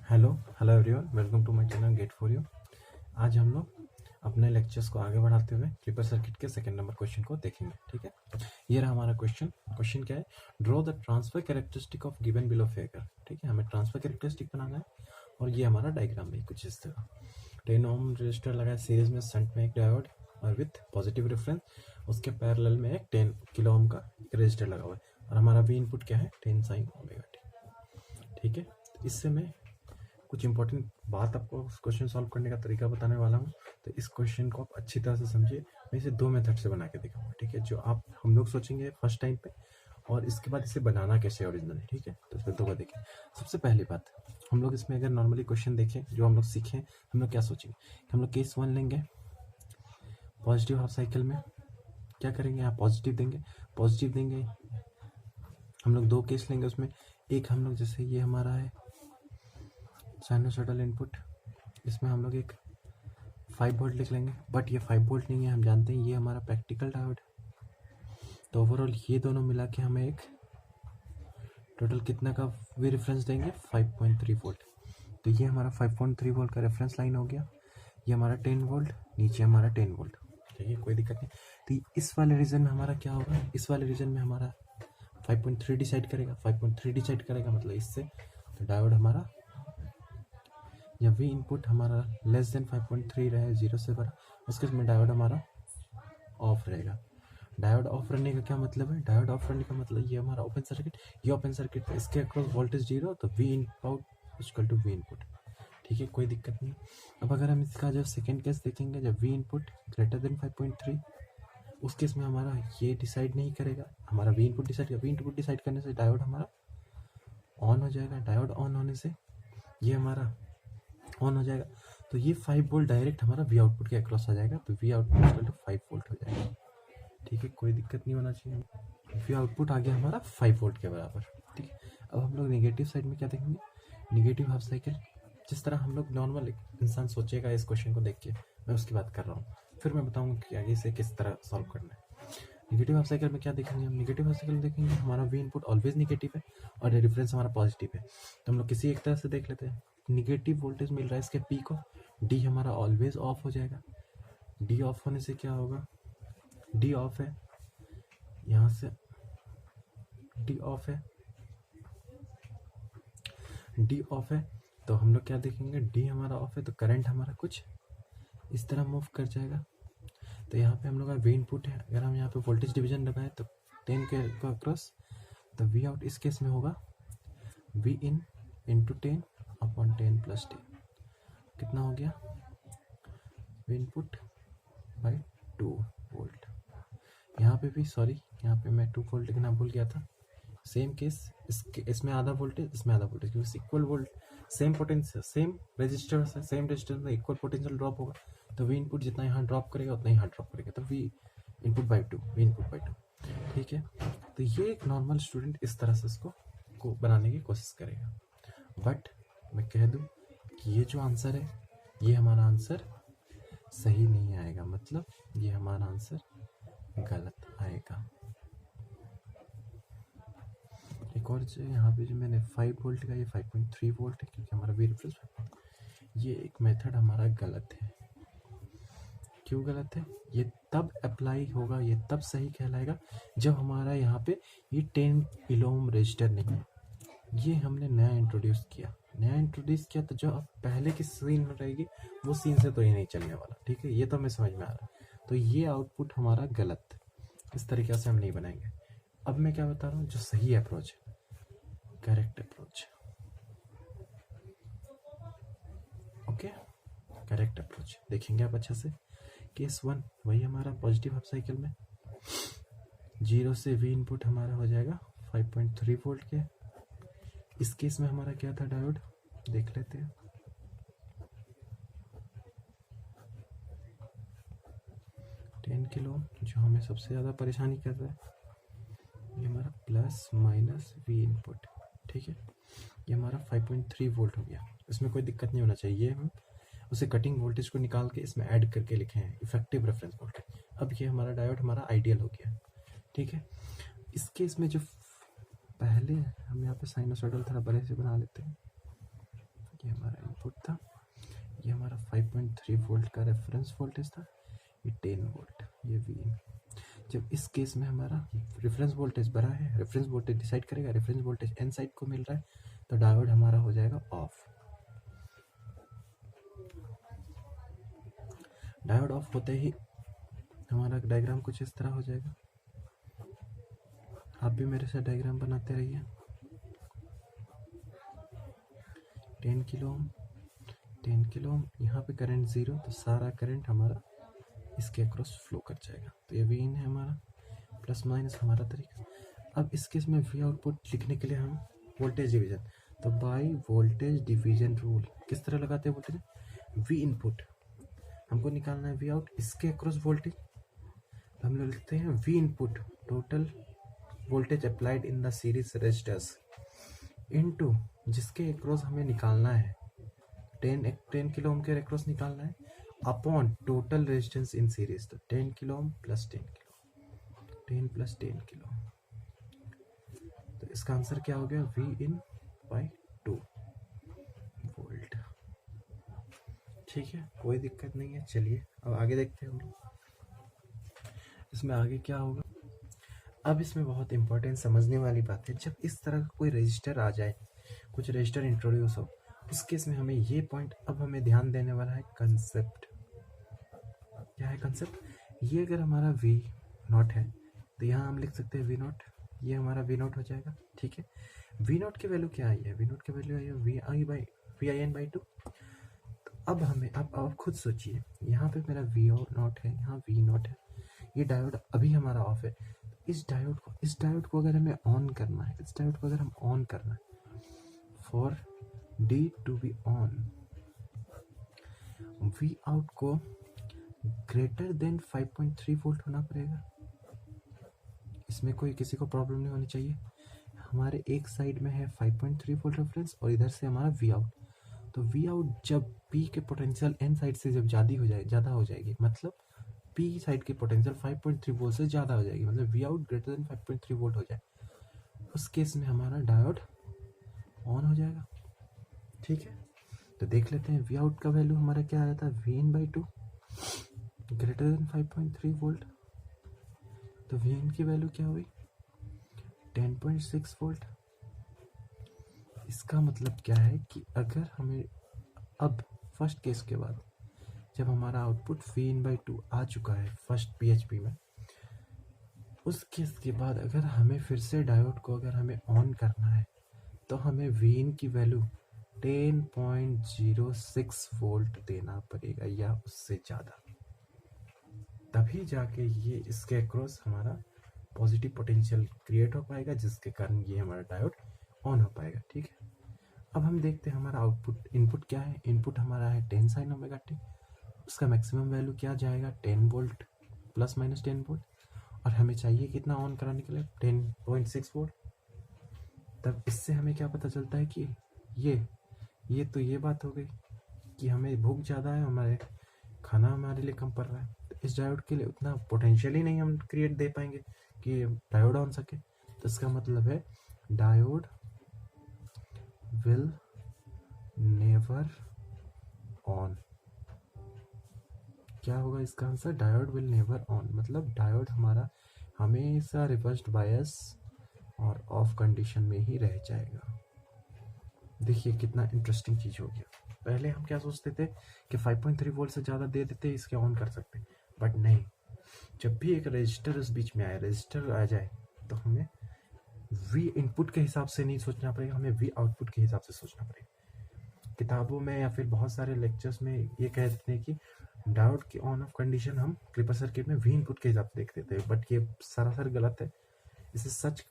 Hello hello everyone, welcome to my channel get for you. आज हम लोग अपने लेक्चर्स को आगे बढ़ाते हुए क्लिपर सर्किट के सेकंड नंबर क्वेश्चन को देखेंगे। ठीक है, ये रहा हमारा क्वेश्चन क्या है, draw the transfer characteristic of given below figure. ठीक है, हमें ट्रांसफर कैरेक्टरिस्टिक बनाना है और ये हमारा डायग्राम है कुछ इस तरह। 10 ओम रजिस्टर लगा है सीरीज में, शंट में एक डायोड और विथ पॉजिटिव रेफरेंस, उसके पैरेलल में एक 10 किलो ओम का एक रजिस्टर लगा हुआ है और हमारा वी इनपुट क्या है 10 साइन ओमेगा टी। ठीक है, इससे मैं कुछ इंपॉर्टेंट बात आपको क्वेश्चन सॉल्व करने का तरीका बताने वाला हूँ। तो इस क्वेश्चन को आप अच्छी तरह से समझिए। मैं इसे 2 मेथड से बना के दिखाऊंगा। ठीक है, जो आप हम लोग सोचेंगे फर्स्ट टाइम पे और इसके बाद इसे बनाना कैसे ओरिजिनली। ठीक है, तो इसमें 2 बार देखें। सबसे पहली बात, हम लोग इसमें अगर नॉर्मली क्वेश्चन देखें जो हम लोग सीखें, हम लोग क्या सोचेंगे, हम लोग केस 1 लेंगे। पॉजिटिव हाफ साइकिल में क्या करेंगे, यहाँ पॉजिटिव देंगे। हम लोग 2 केस लेंगे उसमें। एक हम लोग जैसे ये हमारा है साइनोसॉइडल इनपुट, इसमें हम लोग एक 5 वोल्ट लिख लेंगे, बट ये 5 वोल्ट नहीं है, हम जानते हैं ये हमारा प्रैक्टिकल डायोड। तो ओवरऑल ये दोनों मिला के हमें एक टोटल कितना का वी रेफरेंस देंगे, 5.3 वोल्ट। तो ये हमारा 5.3 वोल्ट का रेफरेंस लाइन हो गया। ये हमारा 10 वोल्ट, नीचे हमारा 10 वोल्ट। ठीक है, कोई दिक्कत नहीं। तो इस वाले रीजन में हमारा क्या होगा, इस वाले रीजन में हमारा 5.3 डिसाइड करेगा। 5.3 डिसाइड करेगा मतलब इससे, तो डायोड हमारा या वी इनपुट हमारा लेस देन 5.3 रहे, 0 से बड़ा, उसके में डायोड हमारा ऑफ रहेगा। डायोड ऑफ रहने का क्या मतलब है, डायोड ऑफ रहने का मतलब ये हमारा ओपन सर्किट, ये ओपन सर्किट है, इसके अक्रॉस वोल्टेज 0, तो V input equal to V input. ठीक है, कोई दिक्कत नहीं। अब अगर हम इसका जो सेकेंड केस देखेंगे, जब वी इनपुट ग्रेटर देन 5.3, उस केस में हमारा ये डिसाइड नहीं करेगा, हमारा वी इनपुट डिसाइड करेगा। वी इनपुट डिसाइड करने से डायोड हमारा ऑन हो जाएगा। डायोड ऑन होने से ये हमारा ऑन हो जाएगा, तो ये 5 वोल्ट डायरेक्ट हमारा वी आउटपुट के अक्रॉस आ जाएगा, तो V output equal to 5 volt हो जाएगा। ठीक है, कोई दिक्कत नहीं होना चाहिए। वी आउटपुट आ गया हमारा 5 वोल्ट के बराबर। ठीक है, अब हम लोग नेगेटिव साइड में क्या देखेंगे, नेगेटिव हाफ साइकिल। जिस तरह हम लोग नॉर्मल इंसान सोचेगा इस क्वेश्चन को देख के, मैं उसकी बात कर रहा हूँ, फिर मैं बताऊंगा कि आगे इसे किस तरह सॉल्व करना है। नेगेटिव हाफ साइकिल में क्या देखेंगे हम, नेगेटिव हाफ साइकिल में देखेंगे हमारा वी इनपुट ऑलवेज नेगेटिव है और रेफरेंस हमारा पॉजिटिव है। तो हम लोग किसी एक तरह से देख लेते हैं। निगेटिव वोल्टेज मिल रहा है इसके पी को, डी हमारा ऑलवेज ऑफ हो जाएगा। डी ऑफ होने से क्या होगा, डी ऑफ है, यहाँ से डी ऑफ है, डी ऑफ है, तो हम लोग क्या देखेंगे, डी हमारा ऑफ है तो करंट हमारा कुछ इस तरह मूव कर जाएगा। तो यहाँ पे हम लोग का वी इनपुट है, अगर हम यहाँ पे वोल्टेज डिवीजन लगाएं तो 10 के अक्रॉस, तो वी आउट इस केस में होगा V in into 10 upon 10 plus 10, कितना हो गया, वी इनपुट बाई 2 वोल्ट। यहाँ पे भी सॉरी, यहाँ पे मैं 2 वोल्ट लिखना भूल गया था। सेम केस, इसमें आधा वोल्टेज, इसमें आधा वोल्टेज, क्योंकि equal volt, same potential, same resistor से सेम रेजिस्टेंस में इक्वल पोटेंशियल ड्रॉप होगा, तो वी इनपुट जितना यहाँ ड्रॉप करेगा उतना यहाँ ड्रॉप करेगा, तो V input by 2, we input by 2। ठीक है, तो ये एक नॉर्मल स्टूडेंट इस तरह से इसको को बनाने की कोशिश करेगा, बट मैं कह दूं कि ये जो आंसर है, ये हमारा आंसर सही नहीं आएगा, मतलब ये हमारा आंसर गलत आएगा। एक और जो यहाँ पे जो मैंने 5 वोल्ट का, ये 5.3 वोल्ट है क्योंकि हमारा वी रेफरेंस, ये एक मेथड हमारा गलत है। क्यों गलत है, ये तब अप्लाई होगा, ये तब सही कहलाएगा जब हमारा यहाँ पे ये 10 किलो ओम रजिस्टर नहीं है, ये हमने नया इंट्रोड्यूस किया, तो जो अब पहले की सीन रहेगी वो सीन से तो ये नहीं चलने वाला। ठीक है, ये तो हमें समझ में आ रहा है। तो ये आउटपुट हमारा गलत, इस तरीके से हम नहीं बनाएंगे। अब मैं क्या बता रहा हूँ, जो सही अप्रोच है, correct approach, okay, correct approach देखेंगे आप अच्छा से। केस 1 वही हमारा पॉजिटिव हाफ साइकिल में 0 से वी इनपुट हमारा हो जाएगा 5.3 वोल्ट के। इस केस में हमारा क्या था, डायोड देख लेते हैं। टेन किलो जो हमें सबसे ज़्यादा परेशानी कर रहा है, ये हमारा प्लस माइनस वी इनपुट। ठीक है, ये हमारा 5.3 वोल्ट हो गया, इसमें कोई दिक्कत नहीं होना चाहिए। हम उसे कटिंग वोल्टेज को निकाल के इसमें ऐड करके लिखे हैं इफेक्टिव रेफरेंस वोल्टेज। अब ये हमारा डायोड हमारा आइडियल हो गया। ठीक है, इस केस में जो पहले हम यहाँ पे साइनोसॉइडल थोड़ा बड़े से बना लेते हैं, ये हमारा 5.3 वोल्ट का रेफरेंस वोल्टेज था, ये 10 वोल्ट, ये वी इन। जब इस केस में हमारा रेफरेंस वोल्टेज बड़ा है, रेफरेंस वोल्टेज डिसाइड करेगा, रेफरेंस वोल्टेज एन साइड को मिल रहा है, तो डायोड हमारा हो जाएगा ऑफ। डायोड ऑफ होते ही हमारा डायग्राम कुछ इस तरह हो जाएगा। आप भी मेरे साथ डायग्राम बनाते रहिए। 10 किलो ओम, 10 किलो ओम, यहाँ पे करंट 0, तो सारा करंट हमारा इसके अक्रॉस फ्लो कर जाएगा। तो ये वी इन है हमारा, प्लस माइनस हमारा तरीका। अब इस केस में वी आउटपुट लिखने के लिए हम वोल्टेज डिवीजन, तो बाय वोल्टेज डिवीजन रूल किस तरह लगाते हैं बोलते हैं, वी इनपुट हमको निकालना है, वी आउट इसके अक्रॉस वोल्टेज, तो हम लोग लिखते हैं V input total voltage applied in the series resistors into जिसके अक्रॉस हमें निकालना है 10 किलो ओम के अक्रॉस निकालना है, upon total resistance in series, तो 10 kilo ohm plus 10 kilo, 10 plus 10 kilo, तो इसका आंसर क्या हो गया, वी इन बाई 2 वोल्ट। ठीक है, कोई दिक्कत नहीं है। चलिए अब आगे देखते हैं हम लोग इसमें आगे क्या होगा। अब इसमें बहुत इंपॉर्टेंट समझने वाली बात है, जब इस तरह का कोई रजिस्टर आ जाए, कुछ रजिस्टर इंट्रोड्यूस हो, उस केस में हमें ये पॉइंट अब हमें ध्यान देने वाला है, कंसेप्ट। क्या है कंसेप्ट, ये अगर हमारा वी नॉट है तो यहाँ हम लिख सकते हैं वी नॉट, ये हमारा वी नॉट हो जाएगा। ठीक है, वी नॉट की वैल्यू क्या आई है, वी नॉट की वैल्यू आई है वी आई एन बाई 2। अब हमें अब खुद सोचिए, यहाँ पे मेरा वी नॉट है, यहाँ वी नॉट है, ये डायोड अभी हमारा ऑफ है। इस डायोड को अगर हमें ऑन करना है, इस डायोड को अगर हम ऑन करना है, for D to be on, V out को ग्रेटर देन 5.3 वोल्ट होना पड़ेगा। इसमें कोई किसी को प्रॉब्लम नहीं होनी चाहिए। हमारे एक साइड में है 5.3 वोल्ट रेफरेंस और इधर से हमारा वी आउट, तो वी आउट जब पी के पोटेंशियल एन साइड से जब ज़्यादा हो जाएगी, मतलब पी साइड की पोटेंशियल 5.3 वोल्ट से ज़्यादा हो जाएगी, मतलब V out greater than 5.3 volt हो जाए, उस केस में हमारा डायोड ऑन हो जाएगा। ठीक है, तो देख लेते हैं वी आउट का वैल्यू हमारा क्या आया था, V in by 2 greater than 5.3 volt, तो वी इन की वैल्यू क्या हुई, 10.6 वोल्ट। इसका मतलब क्या है कि अगर हमें अब फर्स्ट केस के बाद जब हमारा आउटपुट वी इन बाई 2 आ चुका है फर्स्ट पीएचपी में, उस केस के बाद अगर हमें फिर से डायोड को अगर हमें ऑन करना है, तो हमें वी इन की वैल्यू 10.06 वोल्ट देना पड़ेगा या उससे ज़्यादा, तभी जाके ये इसके अक्रॉस हमारा पॉजिटिव पोटेंशियल क्रिएट हो पाएगा, जिसके कारण ये हमारा डायोड ऑन हो पाएगा। ठीक है, अब हम देखते हैं हमारा आउटपुट इनपुट क्या है। इनपुट हमारा है 10 साइन ओमेगा टी, उसका मैक्सिमम वैल्यू क्या जाएगा, 10 वोल्ट प्लस माइनस 10 वोल्ट, और हमें चाहिए कितना ऑन कराने के लिए, 10.6 वोल्ट। तब इससे हमें क्या पता चलता है कि ये बात हो गई कि हमें भूख ज़्यादा है, हमारे खाना हमारे लिए कम पड़ रहा है, तो इस डायोड के लिए उतना पोटेंशियल ही नहीं हम क्रिएट दे पाएंगे कि डायोड ऑन सके। तो इसका मतलब है डायोड विल नेवर ऑन। क्या होगा इसका answer, diode will never on, मतलब डायोड हमारा हमेशा रिवर्स्ड बायस और ऑफ कंडीशन में ही रह जाएगा। देखिए कितना इंटरेस्टिंग चीज़ हो गया। पहले हम क्या सोचते थे कि 5.3 वोल्ट से ज़्यादा दे देते इसके ऑन कर सकते, बट नहीं, जब भी एक रजिस्टर उस बीच में आए, रजिस्टर आ जाए, तो हमें वी इनपुट के हिसाब से नहीं सोचना पड़ेगा, हमें वी आउटपुट के हिसाब से सोचना पड़ेगा। किताबों में या फिर बहुत सारे लेक्चर्स में ये कह देते हैं कि डायोड की ऑन ऑफ कंडीशन हम क्लिपर सर्किट में वी इनपुट के हिसाब से देख देते हैं, बट ये सरासर गलत है।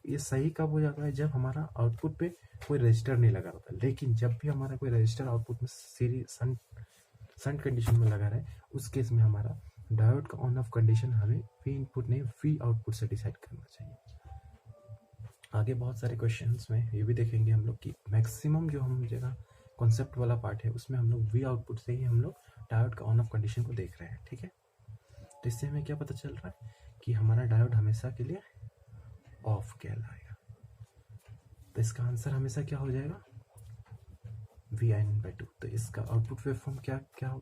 ये सही कब हो जाता है, जब हमारा आउटपुट पे कोई रजिस्टर नहीं लगा होता। लेकिन जब भी हमारा कोई रजिस्टर आउटपुट में सीरीज संट कंडीशन में लगा रहे, उस केस में हमारा डायोड का ऑन ऑफ कंडीशन हमें वी इनपुट नहीं वी आउटपुट से डिसाइड करना चाहिए। आगे बहुत सारे क्वेश्चंस में ये भी देखेंगे हम लोग कि मैक्सिमम जो हम जगह कॉन्सेप्ट वाला पार्ट है उसमें हम लोग वी आउटपुट से ही हम लोग डायोड का ऑन ऑफ कंडीशन को देख रहे हैं। ठीक है, तो इससे हमें क्या पता चल रहा है कि हमारा डायोड हमेशा के लिए ऑफ कहलाएगा। तो इसका आंसर हमेशा क्या हो जाएगा, Vin/2। तो इसका आउटपुट वेव फॉर्म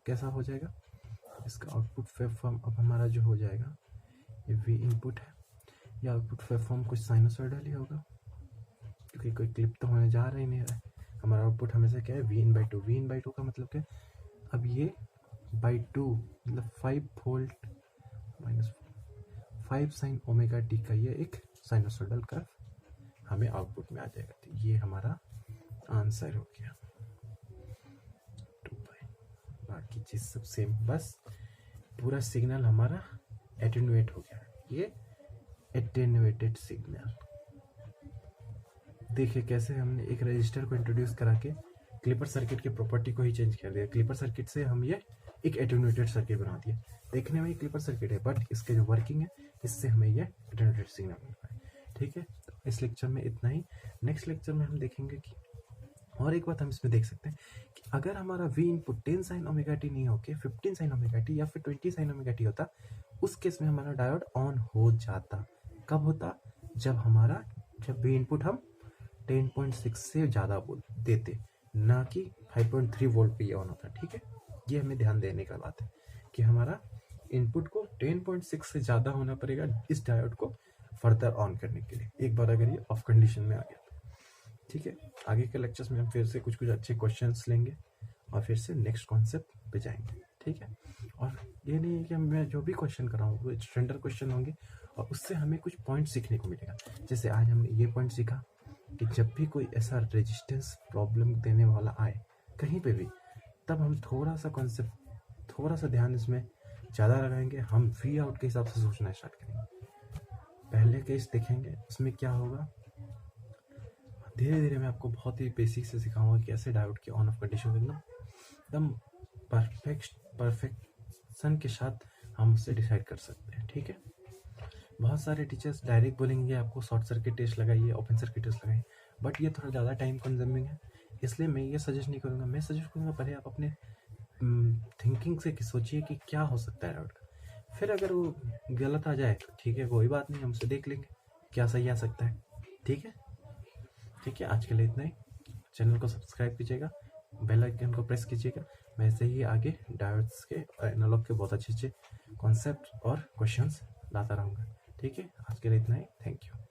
कैसा हो जाएगा? इसका आउटपुट वेव फॉर्म अब हमारा जो हो जाएगा, ये V इनपुट है, या आउटपुट वेव फॉर्म कुछ साइनोसॉइडल ही होगा, क्योंकि कोई क्लिप तो होने जा रहा ही नहीं है। हमारा आउटपुट हमेशा क्या है? Vin/2। Vin/2 का मतलब क्या? अब ये बाई 2 मतलब 5 volt minus 5 sine omega T का ये एक साइनोसॉइडल कर्व हमें आउटपुट में आ जाएगा। तो ये हमारा आंसर हो गया 2 पाई। बाकी चीज़ सब सेम, बस पूरा सिग्नल हमारा एटेन्यूएट हो गया। ये एटेन्यूएटेड सिग्नल। देखिए कैसे हमने एक रजिस्टर को इंट्रोड्यूस करा के क्लिपर सर्किट की प्रॉपर्टी को ही चेंज कर दिया। क्लिपर सर्किट से हम ये एक एटेन्यूएटेड सर्किट बना दिया। देखने में ये क्लिपर सर्किट है, बट इसके जो वर्किंग है इससे हमें ये एटेन्यूएटेड सिग्नल मिल रहा है। ठीक है, तो इस लेक्चर में इतना ही। नेक्स्ट लेक्चर में हम देखेंगे कि और एक बात हम इसमें देख सकते हैं कि अगर हमारा V input 10 sine omega T नहीं होके 15 साइन ओमेगा टी या फिर 20 साइन ओमेगा टी होता, उस केस में हमारा डायोड ऑन हो जाता। कब होता? जब V इनपुट हम 10.6 से ज़्यादा देते, ना कि 5.3 वोल्ट पे ये ऑन होता। ठीक है, ये हमें ध्यान देने का बात है कि हमारा इनपुट को 10.6 से ज़्यादा होना पड़ेगा इस डायोड को फर्दर ऑन करने के लिए, एक बार अगर ये ऑफ कंडीशन में आ गया। ठीक है, आगे के लेक्चर्स में हम फिर से कुछ अच्छे क्वेश्चंस लेंगे और फिर से नेक्स्ट कॉन्सेप्ट पे जाएंगे। ठीक है, और ये नहीं है कि मैं जो भी क्वेश्चन कर रहा हूँ वो स्टैंडर्ड क्वेश्चन होंगे और उससे हमें कुछ पॉइंट सीखने को मिलेगा। जैसे आज हमने ये पॉइंट सीखा कि जब भी कोई ऐसा रेजिस्टेंस प्रॉब्लम देने वाला आए कहीं पे भी, तब हम थोड़ा सा ध्यान इसमें ज़्यादा लगाएंगे। हम V आउट के हिसाब से सोचना स्टार्ट करेंगे। पहले केस देखेंगे उसमें क्या होगा, धीरे धीरे मैं आपको बहुत ही बेसिक से सिखाऊंगा कि कैसे डायोड की ऑन ऑफ कंडीशन एकदम परफेक्शन के साथ हम उससे डिसाइड कर सकते हैं। ठीक है, बहुत सारे टीचर्स डायरेक्ट बोलेंगे आपको शॉर्ट सर्किट टेस्ट लगाइए, ओपन सर्किट टेस्ट लगाइए, बट ये थोड़ा ज़्यादा टाइम कंज्यूमिंग है, इसलिए मैं ये सजेस्ट नहीं करूँगा। मैं सजेस्ट करूँगा पहले आप अपने थिंकिंग से सोचिए कि क्या हो सकता है डायोड का, फिर अगर वो गलत आ जाए तो ठीक है, कोई बात नहीं, हम उसे देख लेंगे क्या सही आ सकता है। ठीक है, आज के लिए इतना ही। चैनल को सब्सक्राइब कीजिएगा, बेल आइकन को प्रेस कीजिएगा। मैं ऐसे ही आगे डायोड्स के और एनालॉग के बहुत अच्छे कॉन्सेप्ट और क्वेश्चंस लाता रहूँगा। ठीक है, आज के लिए इतना ही। Thank you.